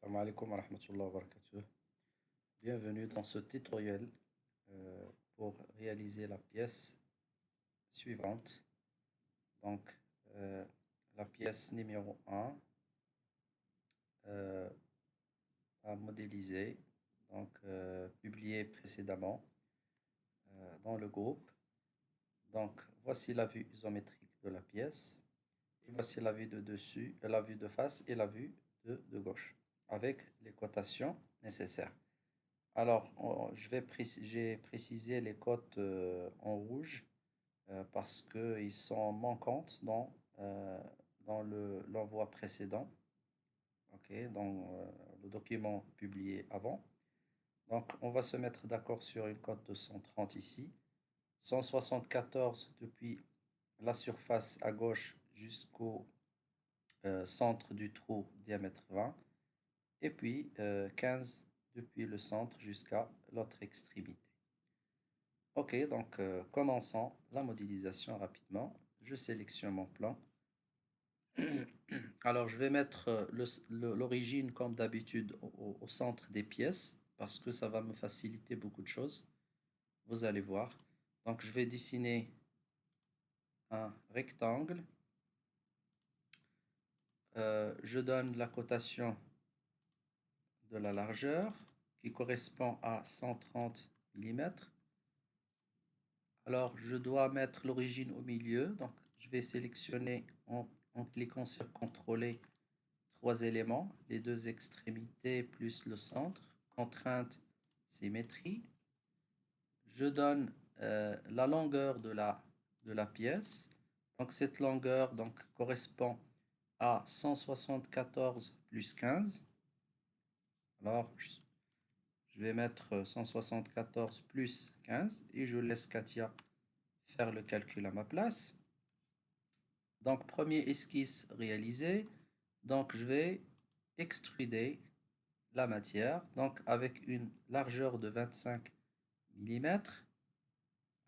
Assalamu alaikum wa rahmatullahi wa barakatuh. Bienvenue dans ce tutoriel pour réaliser la pièce suivante. Donc, la pièce numéro 1 à modéliser, donc publiée précédemment dans le groupe. Donc, voici la vue isométrique de la pièce. Et voici la vue de dessus, la vue de face et la vue de gauche, avec les cotations nécessaires. Alors, j'ai précisé les cotes en rouge parce qu'ils sont manquantes dans l'envoi précédent, dans le document publié avant. Donc, on va se mettre d'accord sur une cote de 130 ici, 174 depuis la surface à gauche jusqu'au centre du trou diamètre 20, et puis 15 depuis le centre jusqu'à l'autre extrémité. Ok, donc commençons la modélisation rapidement. Je sélectionne mon plan. Alors je vais mettre l'origine comme d'habitude au centre des pièces parce que ça va me faciliter beaucoup de choses. Vous allez voir. Donc je vais dessiner un rectangle. Je donne la cotation de la largeur qui correspond à 130 mm. Alors, je dois mettre l'origine au milieu. Donc, je vais sélectionner en cliquant sur CTRL 3 éléments, les deux extrémités plus le centre. Contrainte, symétrie. Je donne la longueur de la pièce. Donc, cette longueur correspond à 174 plus 15. Alors, je vais mettre 174 plus 15 et je laisse Katia faire le calcul à ma place. Donc, premier esquisse réalisé. Donc, je vais extruder la matière donc avec une largeur de 25 mm.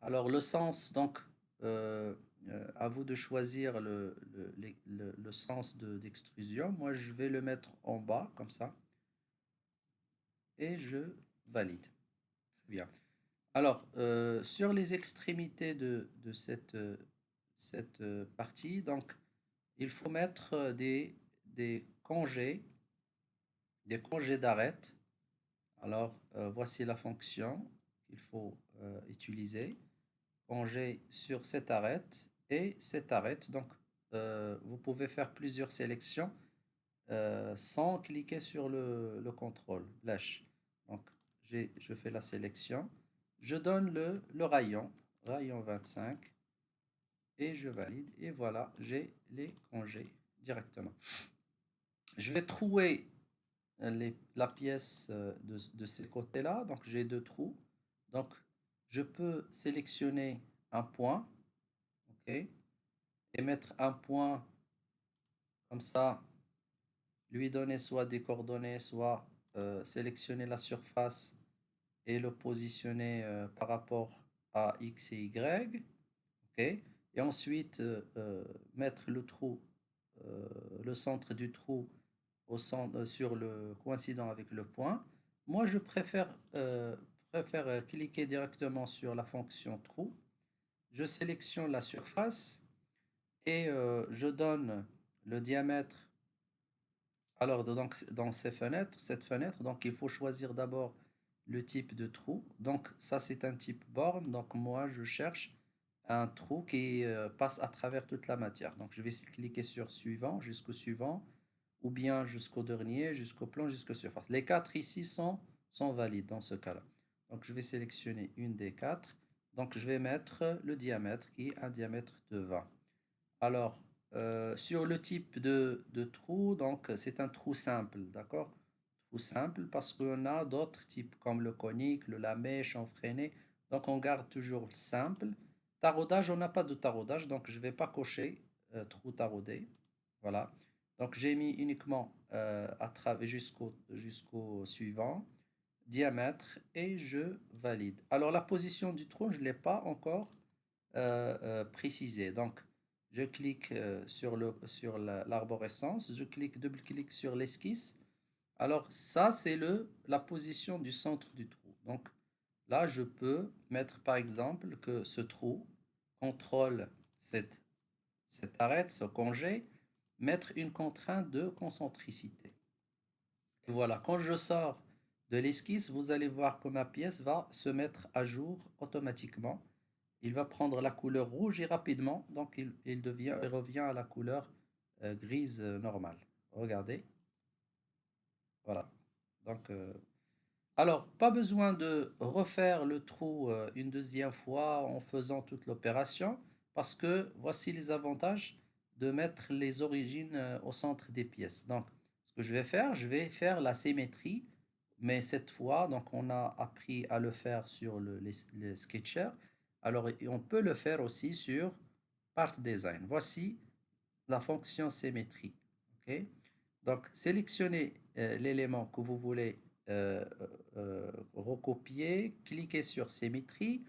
Alors, le sens, donc, à vous de choisir le sens d'extrusion. Moi, je vais le mettre en bas, comme ça. Et je valide. Bien. Alors, sur les extrémités de cette partie, donc, il faut mettre des congés d'arête. Alors, voici la fonction qu'il faut utiliser. Congé sur cette arête et cette arête. Donc, vous pouvez faire plusieurs sélections sans cliquer sur le contrôle, lâche. Donc, je fais la sélection. Je donne le rayon 25 et je valide. Et voilà, j'ai les congés directement. Je vais trouer la pièce de ces côtés-là. Donc, j'ai deux trous. Donc, je peux sélectionner un point, ok, et mettre un point comme ça, lui donner soit des coordonnées, soit sélectionner la surface et le positionner par rapport à X et Y. Okay. Et ensuite, mettre le trou, le centre du trou sur le coïncident avec le point. Moi, je préfère cliquer directement sur la fonction trou. Je sélectionne la surface et je donne le diamètre. Alors, donc, dans cette fenêtre, donc il faut choisir d'abord le type de trou. Donc, ça, c'est un type borne. Donc, moi, je cherche un trou qui passe à travers toute la matière. Donc, je vais cliquer sur suivant, jusqu'au suivant, ou bien jusqu'au dernier, jusqu'au plan, jusqu'au surface. Les quatre ici sont valides dans ce cas-là. Donc, je vais sélectionner une des quatre. Donc, je vais mettre le diamètre qui est un diamètre de 20. Alors, sur le type de trou, donc c'est un trou simple, d'accord? Trou simple parce qu'on a d'autres types comme le conique, le lamé, chanfreiné. Donc, on garde toujours le simple. Taraudage, on n'a pas de taraudage, donc je ne vais pas cocher trou taraudé. Voilà. Donc, j'ai mis uniquement à travers jusqu'au suivant, diamètre, et je valide. Alors, la position du trou, je ne l'ai pas encore précisé. Donc, je clique sur l'arborescence, je double-clique sur l'esquisse. Alors, ça, c'est la position du centre du trou. Donc, là, je peux mettre, par exemple, que ce trou contrôle cette arête, ce congé, mettre une contrainte de concentricité. Et voilà, quand je sors de l'esquisse, vous allez voir que ma pièce va se mettre à jour automatiquement. Il va prendre la couleur rouge et rapidement, donc il revient à la couleur grise normale. Regardez, voilà. Donc, alors, pas besoin de refaire le trou une deuxième fois en faisant toute l'opération, parce que voici les avantages de mettre les origines au centre des pièces. Donc, ce que je vais faire la symétrie, mais cette fois, donc on a appris à le faire sur les Sketcher. Alors, on peut le faire aussi sur Part Design. Voici la fonction symétrie. Ok. Donc, sélectionnez l'élément que vous voulez recopier, cliquez sur symétrie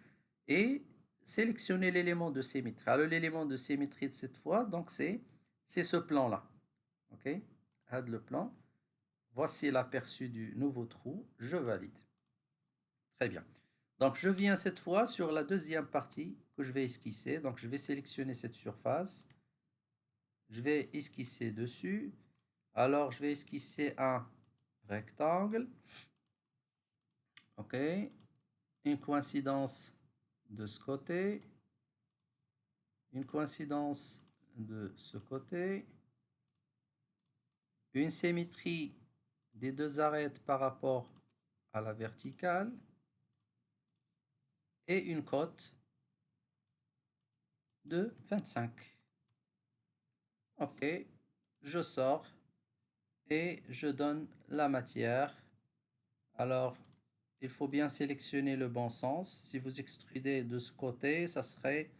et sélectionnez l'élément de symétrie. Alors, l'élément de symétrie de cette fois, donc c'est ce plan-là. Ok. Add le plan. Voici l'aperçu du nouveau trou. Je valide. Très bien. Donc, je viens cette fois sur la deuxième partie que je vais esquisser. Donc, je vais sélectionner cette surface. Je vais esquisser dessus. Alors, je vais esquisser un rectangle. OK. Une coïncidence de ce côté. Une coïncidence de ce côté. Une symétrie des deux arêtes par rapport à la verticale. Et une cote de 25. OK. Je sors et je donne la matière. Alors, il faut bien sélectionner le bon sens. Si vous extrudez de ce côté, ça serait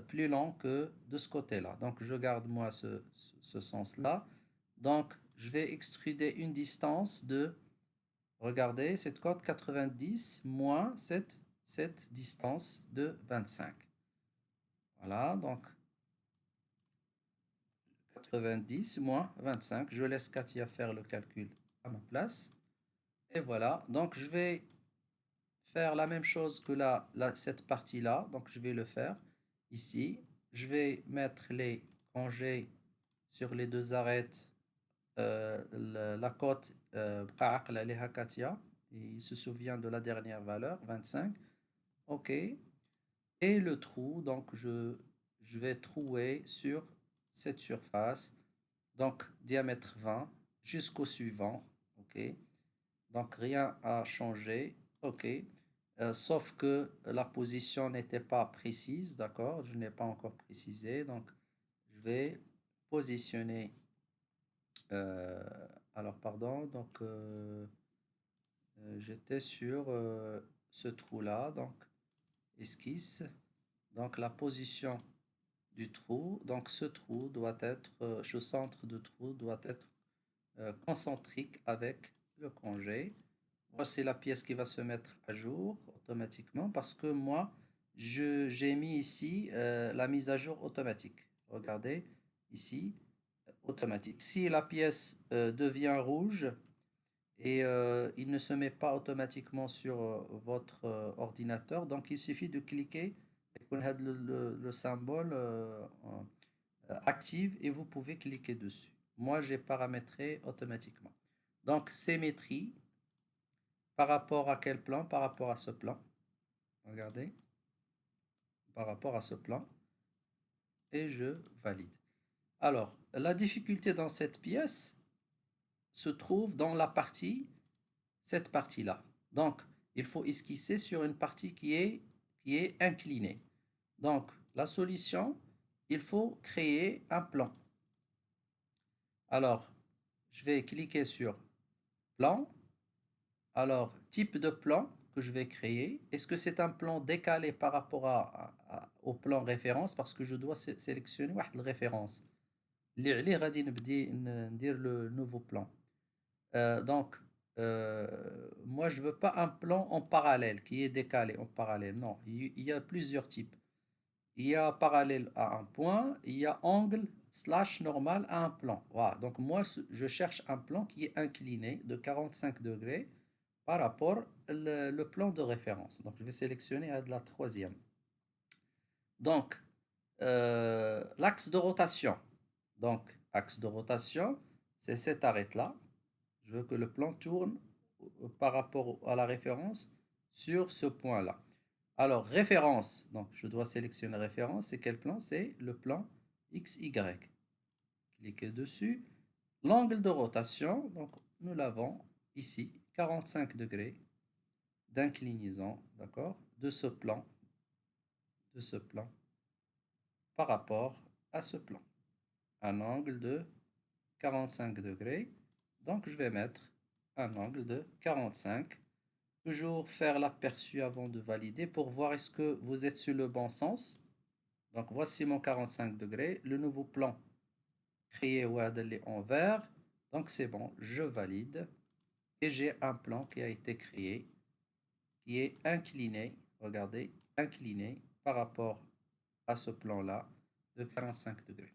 plus lent que de ce côté-là. Donc, je garde moi ce sens-là. Donc, je vais extruder une distance de, regardez, cette cote 90 moins cette distance de 25. Voilà, donc 90 moins 25. Je laisse Katia faire le calcul à ma place. Et voilà, donc je vais faire la même chose que cette partie-là. Donc, je vais le faire ici. Je vais mettre les congés sur les deux arêtes. La cote, il se souvient de la dernière valeur, 25. OK. Et le trou, donc je vais trouer sur cette surface. Donc, diamètre 20 jusqu'au suivant. OK. Donc, rien à changer. OK. Sauf que la position n'était pas précise, d'accord? Je n'ai pas encore précisé. Donc, je vais positionner. euh, alors, pardon. Donc, j'étais sur ce trou-là. Donc, esquisse. Donc, la position du trou. Donc, ce trou doit être, ce centre de trou doit être concentrique avec le congé. Voici la pièce qui va se mettre à jour automatiquement parce que moi, j'ai mis ici la mise à jour automatique. Regardez ici, automatique. Si la pièce devient rouge et il ne se met pas automatiquement sur votre ordinateur, donc il suffit de cliquer et le symbole active et vous pouvez cliquer dessus. Moi, j'ai paramétré automatiquement. Donc, symétrie. Par rapport à quel plan? Par rapport à ce plan. Regardez. Par rapport à ce plan. Et je valide. Alors, la difficulté dans cette pièce se trouve dans la partie, cette partie-là. Donc, il faut esquisser sur une partie qui est inclinée. Donc, la solution, il faut créer un plan. Alors, je vais cliquer sur plan. Alors, type de plan que je vais créer, est-ce que c'est un plan décalé par rapport au plan référence? Parce que je dois sélectionner une référence. اللي غادي ندير le nouveau plan. Donc, moi, je veux pas un plan en parallèle, qui est décalé en parallèle. Non, il y a plusieurs types. il y a parallèle à un point, il y a angle slash normal à un plan. Voilà. Donc moi, je cherche un plan qui est incliné de 45 degrés par rapport le plan de référence. Donc je vais sélectionner la troisième. Donc, l'axe de rotation. Donc, axe de rotation, c'est cette arête-là. Je veux que le plan tourne par rapport à la référence sur ce point-là. Alors, référence, donc je dois sélectionner référence. C'est quel plan? C'est le plan XY. Cliquez dessus. L'angle de rotation, donc nous l'avons ici, 45 degrés d'inclinaison, d'accord, de ce plan par rapport à ce plan. Un angle de 45 degrés. Donc, je vais mettre un angle de 45. Toujours faire l'aperçu avant de valider pour voir est-ce que vous êtes sur le bon sens. Donc, voici mon 45 degrés. Le nouveau plan créé en vert. Donc, c'est bon, je valide. Et j'ai un plan qui a été créé, qui est incliné, regardez, incliné par rapport à ce plan-là de 45 degrés.